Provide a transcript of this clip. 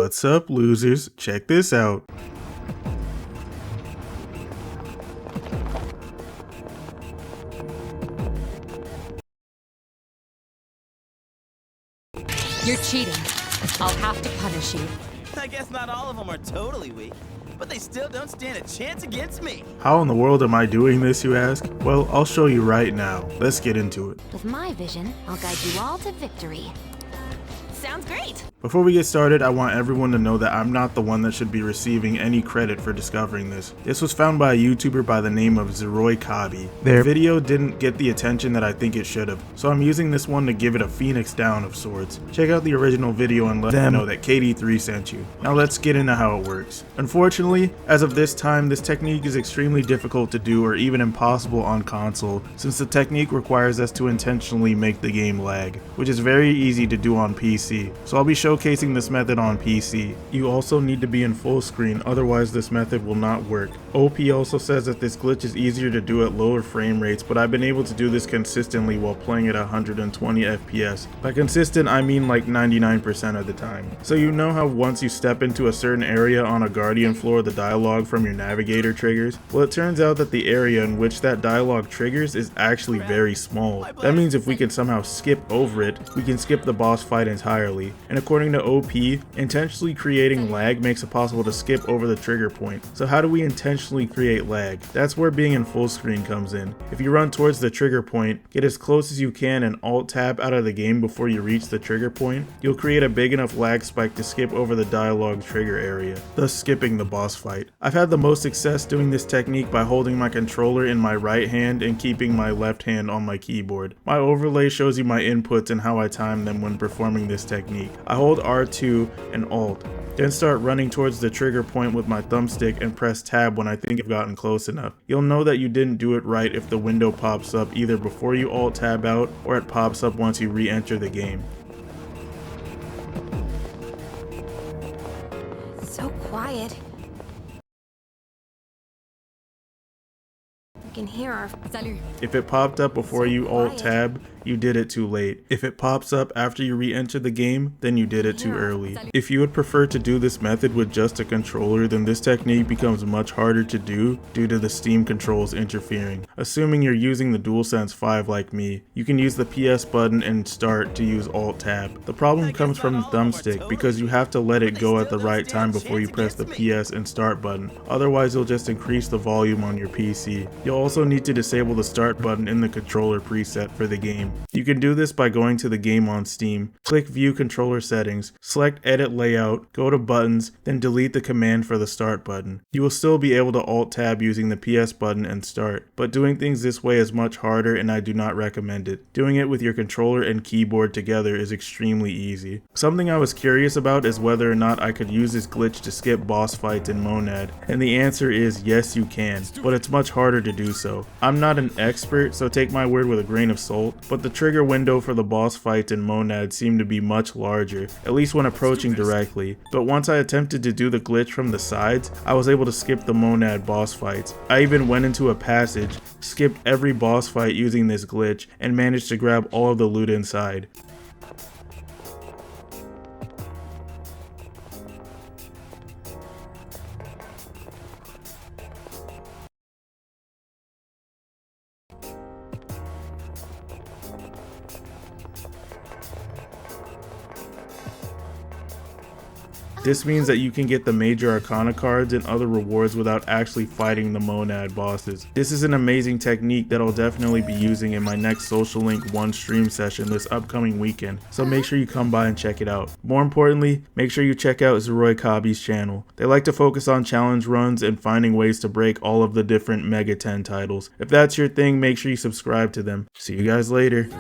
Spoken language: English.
What's up, losers? Check this out. You're cheating. I'll have to punish you. I guess not all of them are totally weak, but they still don't stand a chance against me. How in the world am I doing this, you ask? Well, I'll show you right now. Let's get into it. With my vision, I'll guide you all to victory. Sounds great! Before we get started, I want everyone to know that I'm not the one that should be receiving any credit for discovering this. This was found by a YouTuber by the name of Zeroy Kabi. Their video didn't get the attention that I think it should have, so I'm using this one to give it a phoenix down of sorts. Check out the original video and let them know that KD3 sent you. Now let's get into how it works. Unfortunately, as of this time, this technique is extremely difficult to do or even impossible on console, since the technique requires us to intentionally make the game lag, which is very easy to do on PC. So I'll be showcasing this method on PC. You also need to be in full screen, otherwise this method will not work. OP also says that this glitch is easier to do at lower frame rates, but I've been able to do this consistently while playing at 120 FPS. By consistent, I mean like 99% of the time. So you know how once you step into a certain area on a Guardian floor, the dialogue from your navigator triggers? Well, it turns out that the area in which that dialogue triggers is actually very small. That means if we can somehow skip over it, we can skip the boss fight entirely. And according to OP, intentionally creating lag makes it possible to skip over the trigger point. So how do we intentionally create lag? That's where being in full screen comes in. If you run towards the trigger point, get as close as you can and alt tab out of the game before you reach the trigger point, you'll create a big enough lag spike to skip over the dialogue trigger area, thus skipping the boss fight. I've had the most success doing this technique by holding my controller in my right hand and keeping my left hand on my keyboard. My overlay shows you my inputs and how I time them when performing this technique. I hold R2 and Alt, then start running towards the trigger point with my thumbstick and press tab when I think I've gotten close enough. You'll know that you didn't do it right if the window pops up either before you Alt tab out or it pops up once you re-enter the game. So quiet. I can hear our... Salut. If it popped up before you Alt tab, you did it too late. If it pops up after you re-enter the game, then you did it too early. If you would prefer to do this method with just a controller, then this technique becomes much harder to do due to the Steam controls interfering. Assuming you're using the DualSense 5 like me, you can use the PS button and start to use Alt tab. The problem comes from the thumbstick because you have to let it go at the right time before you press the PS and start button, otherwise you'll just increase the volume on your PC. You'll also need to disable the start button in the controller preset for the game. You can do this by going to the game on Steam, click View Controller Settings, select Edit Layout, go to Buttons, then delete the command for the Start button. You will still be able to Alt Tab using the PS button and Start, but doing things this way is much harder and I do not recommend it. Doing it with your controller and keyboard together is extremely easy. Something I was curious about is whether or not I could use this glitch to skip boss fights in Monad, and the answer is yes you can, but it's much harder to do so. I'm not an expert, so take my word with a grain of salt, but the trigger window for the boss fight in Monad seemed to be much larger, at least when approaching directly, but once I attempted to do the glitch from the sides, I was able to skip the Monad boss fights. I even went into a passage, skipped every boss fight using this glitch, and managed to grab all of the loot inside. This means that you can get the major arcana cards and other rewards without actually fighting the Monad bosses. This is an amazing technique that I'll definitely be using in my next Social Link 1 stream session this upcoming weekend, so make sure you come by and check it out. More importantly, make sure you check out Zeroy Kabi's channel. They like to focus on challenge runs and finding ways to break all of the different Mega 10 titles. If that's your thing, make sure you subscribe to them. See you guys later.